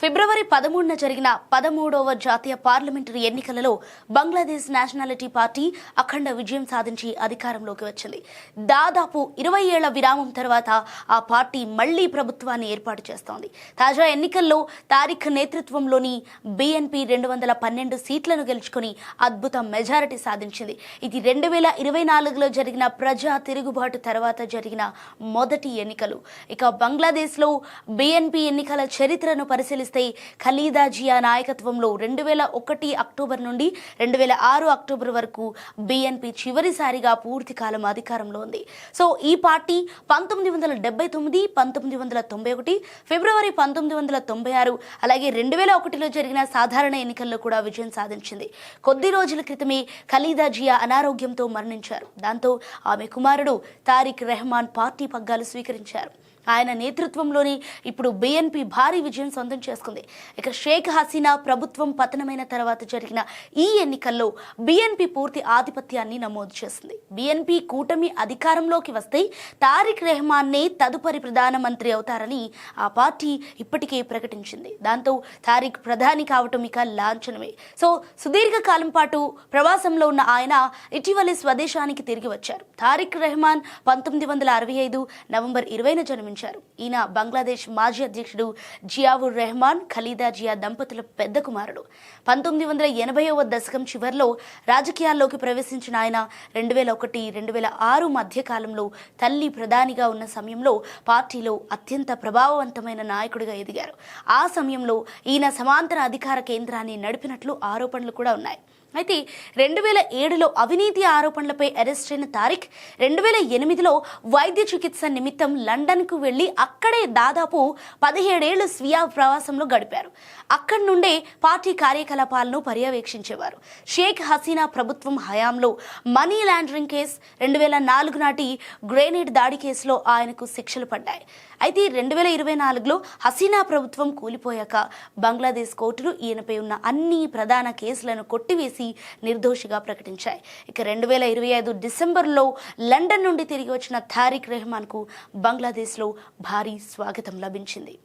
ఫిబ్రవరి 13న జరిగిన 13వ జాతీయ పార్లమెంటరీ ఎన్నికలలో బంగ్లాదేశ్ నేషనాలిటీ పార్టీ అఖండ విజయం సాధించి అధికారంలోకి వచ్చింది. దాదాపు 20 ఏళ్ల విరామం తర్వాత ఆ పార్టీ మళ్లీ ప్రభుత్వాన్ని ఏర్పాటు చేస్తోంది. తాజా ఎన్నికల్లో తారిక్ నేతృత్వంలోని బీఎన్పీ 212 సీట్లను గెలుచుకుని అద్భుత మెజారిటీ సాధించింది. ఇది 2024లో జరిగిన ప్రజా తిరుగుబాటు తర్వాత జరిగిన మొదటి ఎన్నికలు. ఇక బంగ్లాదేశ్లో బీఎన్పీ ఎన్నికల చరిత్రను పరిశీలిస్తే ఖలీదా జియా నాయకత్వంలో 2001 అక్టోబర్ నుండి 2006 అక్టోబర్ వరకు బీఎన్పీ చివరిసారిగా పూర్తి కాలం అధికారంలో ఉంది. సో ఈ పార్టీ 1979, 1991, ఫిబ్రవరి 1996 అలాగే 2001లో జరిగిన సాధారణ ఎన్నికల్లో కూడా విజయం సాధించింది. కొద్ది రోజుల క్రితమే ఖలీదా జియా అనారోగ్యంతో మరణించారు. దాంతో ఆమె కుమారుడు తారిక్ రెహమాన్ పార్టీ పగ్గాలు స్వీకరించారు. ఆయన నేతృత్వంలోని ఇప్పుడు బీఎన్పీ భారీ విజయం సొంతం చేసుకుంది. ఇక షేక్ హసీనా ప్రభుత్వం పతనమైన తర్వాత జరిగిన ఈ ఎన్నికల్లో బీఎన్పీ పూర్తి ఆధిపత్యాన్ని నమోదు చేసింది. బీఎన్పీ కూటమి అధికారంలోకి వస్తే తారిక్ రెహమాన్నే తదుపరి ప్రధానమంత్రి అవుతారని ఆ పార్టీ ఇప్పటికే ప్రకటించింది. దాంతో తారిక్ ప్రధాని కావటం ఇక లాంఛనమే. సో సుదీర్ఘకాలం పాటు ప్రవాసంలో ఉన్న ఆయన ఇటీవలే స్వదేశానికి తిరిగి వచ్చారు. తారిక్ రెహమాన్ 1965 నవంబర్ 20న జన్మించారు. ఈయన బంగ్లాదేశ్ మాజీ అధ్యక్షుడు జియావుర్ రెహమాన్, ఖలీదా జియా దంపతుల పెద్ద కుమారుడు. 1980వ దశకం చివరిలో రాజకీయాల్లోకి ప్రవేశించిన ఆయన 2001, 2006 మధ్య కాలంలో తల్లి ప్రధానిగా ఉన్న సమయంలో పార్టీలో అత్యంత ప్రభావవంతమైన నాయకుడిగా ఎదిగారు. ఆ సమయంలో ఈయన సమాంతర అధికార కేంద్రాన్ని నడిపినట్లు ఆరోపణలు కూడా ఉన్నాయి. అయితే 2007లో అవినీతి ఆరోపణలపై అరెస్ట్ అయిన తారిక్ 2008లో వైద్య చికిత్స నిమిత్తం లండన్కు వెళ్లి అక్కడే దాదాపు 17 ఏళ్లు స్వీయ ప్రవాసంలో గడిపారు. అక్కడి నుండే పార్టీ కార్యకలాపాలను పర్యవేక్షించేవారు. షేక్ హసీనా ప్రభుత్వం హయాంలో మనీ లాండరింగ్ కేసు, 2004 నాటి గ్రెనేడ్ దాడి కేసులో ఆయనకు శిక్షలు పడ్డాయి. అయితే 2024లో హసీనా ప్రభుత్వం కూలిపోయాక బంగ్లాదేశ్ కోర్టులు ఈయనపై ఉన్న అన్ని ప్రధాన కేసులను కొట్టివేసి నిర్దోషిగా ప్రకటించాయి. ఇక 2025 డిసెంబర్లో లండన్ నుండి తిరిగి వచ్చిన తారిక్ రెహమాన్కు బంగ్లాదేశ్లో భారీ స్వాగతం లభించింది.